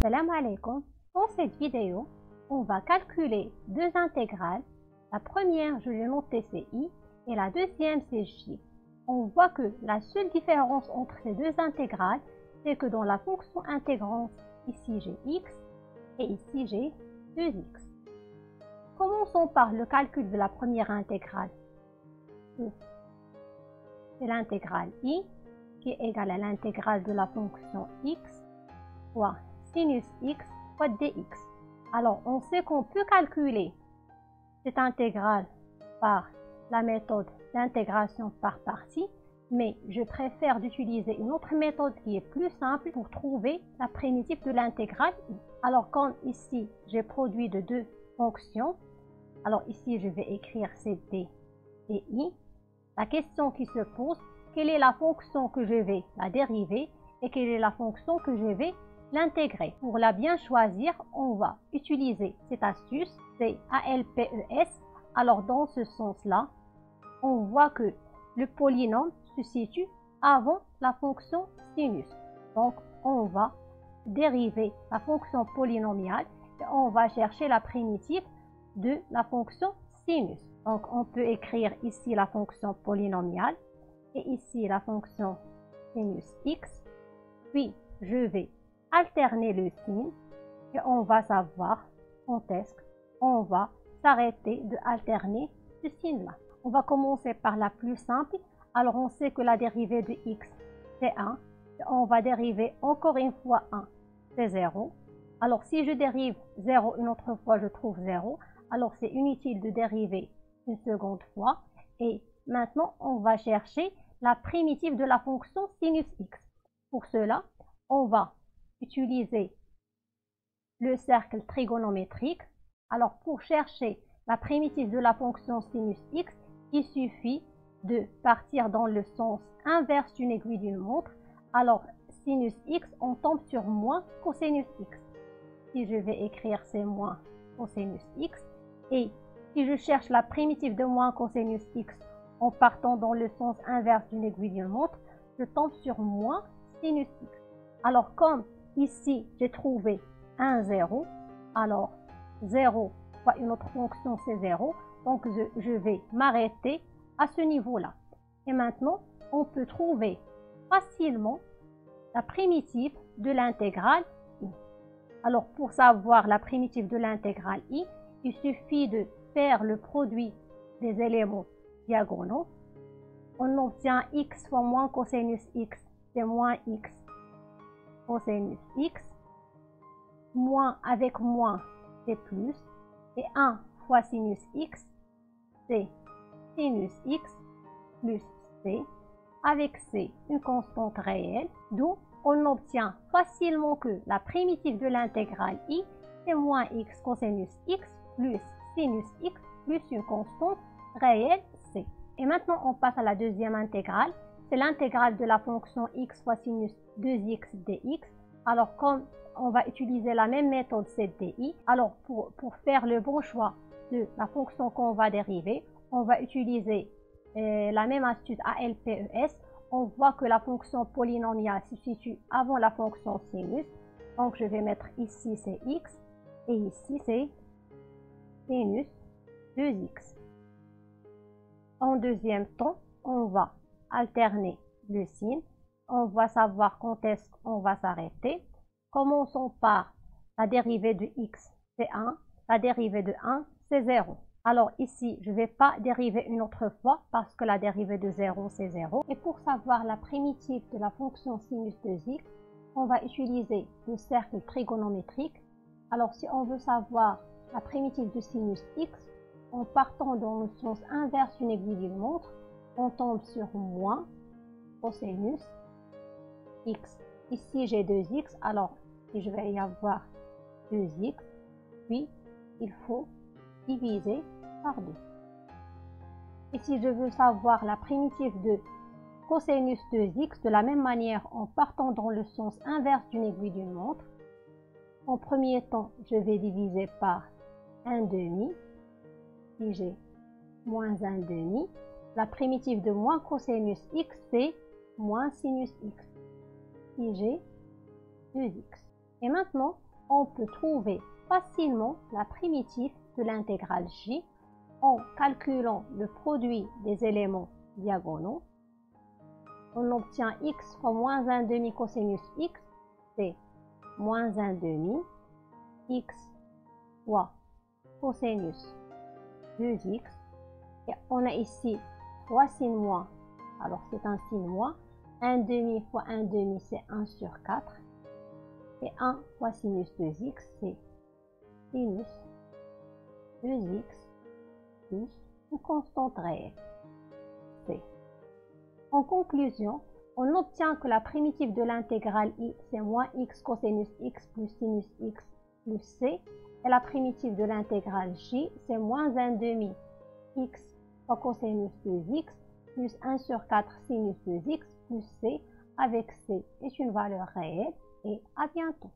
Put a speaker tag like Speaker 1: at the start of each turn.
Speaker 1: Salam alaikum. Dans cette vidéo, on va calculer deux intégrales. La première, je l'ai notée, c'est i, et la deuxième, c'est j. On voit que la seule différence entre ces deux intégrales, c'est que dans la fonction intégrante, ici j'ai x et ici j'ai 2x. Commençons par le calcul de la première intégrale. C'est l'intégrale i qui est égale à l'intégrale de la fonction x fois sinus x fois dx. Alors, on sait qu'on peut calculer cette intégrale par la méthode d'intégration par partie, mais je préfère d'utiliser une autre méthode qui est plus simple pour trouver la primitive de l'intégrale i. Alors, comme ici, j'ai produit de deux fonctions, alors ici, je vais écrire ct et i. La question qui se pose, quelle est la fonction que je vais la dériver et quelle est la fonction que je vais l'intégrer. Pour la bien choisir, on va utiliser cette astuce, c'est ALPES. Alors dans ce sens-là, on voit que le polynôme se situe avant la fonction sinus. Donc on va dériver la fonction polynomiale et on va chercher la primitive de la fonction sinus. Donc on peut écrire ici la fonction polynomiale et ici la fonction sinus x. Puis je vais alterner le signe et on va savoir quand est-ce qu'on va s'arrêter de alterner ce signe-là. On va commencer par la plus simple. Alors on sait que la dérivée de x c'est 1. Et on va dériver encore une fois 1, c'est 0. Alors si je dérive 0 une autre fois, je trouve 0. Alors c'est inutile de dériver une seconde fois. Et maintenant on va chercher la primitive de la fonction sinus x. Pour cela, on va utiliser le cercle trigonométrique. Alors pour chercher la primitive de la fonction sinus x, il suffit de partir dans le sens inverse d'une aiguille d'une montre. Alors sinus x, on tombe sur moins cosinus x. Si je vais écrire c'est moins cosinus x, et si je cherche la primitive de moins cosinus x en partant dans le sens inverse d'une aiguille d'une montre, je tombe sur moins sinus x. Alors comme ici, j'ai trouvé un 0. Alors, 0 fois une autre fonction, c'est 0. Donc, je vais m'arrêter à ce niveau-là. Et maintenant, on peut trouver facilement la primitive de l'intégrale i. Alors, pour savoir la primitive de l'intégrale i, il suffit de faire le produit des éléments diagonaux. On obtient x fois moins cosinus x, c'est moins x cosinus x, moins avec moins, c'est plus, et 1 fois sinus x, c'est sinus x plus c, avec c, une constante réelle, d'où on obtient facilement que la primitive de l'intégrale i, c'est moins x cosinus x plus sinus x plus une constante réelle c. Et maintenant, on passe à la deuxième intégrale. C'est l'intégrale de la fonction x fois sinus 2x dx. Alors, comme on va utiliser la même méthode CDI, alors pour faire le bon choix de la fonction qu'on va dériver, on va utiliser la même astuce ALPES. On voit que la fonction polynomiale se situe avant la fonction sinus. Donc, je vais mettre ici c'est x et ici c'est sinus 2x. En deuxième temps, on va alterner le signe. On va savoir quand est-ce qu'on va s'arrêter. Commençons par la dérivée de x, c'est 1. La dérivée de 1, c'est 0. Alors ici, je ne vais pas dériver une autre fois parce que la dérivée de 0, c'est 0. Et pour savoir la primitive de la fonction sinus 2x, on va utiliser le cercle trigonométrique. Alors si on veut savoir la primitive de sinus x, en partant dans le sens inverse d'une aiguille d'une montre, on tombe sur moins cosinus x. Ici, j'ai 2x, alors je vais y avoir 2x, puis il faut diviser par 2. Et si je veux savoir la primitive de cosinus 2x, de la même manière, en partant dans le sens inverse d'une aiguille d'une montre, en premier temps, je vais diviser par 1 demi. Si j'ai moins 1 demi, la primitive de moins cosinus x, c'est moins sinus x. Si j'ai 2x. Et maintenant, on peut trouver facilement la primitive de l'intégrale j en calculant le produit des éléments diagonaux. On obtient x fois moins 1 demi cosinus x, c'est moins 1 demi, x fois cosinus 2x, et on a ici 3 signes moins, alors c'est un signe moins, 1 demi fois 1 demi c'est 1 sur 4, et 1 fois sinus 2x c'est sinus 2x plus une constante réelle, c. En conclusion, on obtient que la primitive de l'intégrale i c'est moins x cosinus x plus sinus x plus c, et la primitive de l'intégrale j c'est moins 1 demi x fois cosinus 2x plus 1 sur 4 sinus 2x plus c, avec c est une valeur réelle, et à bientôt.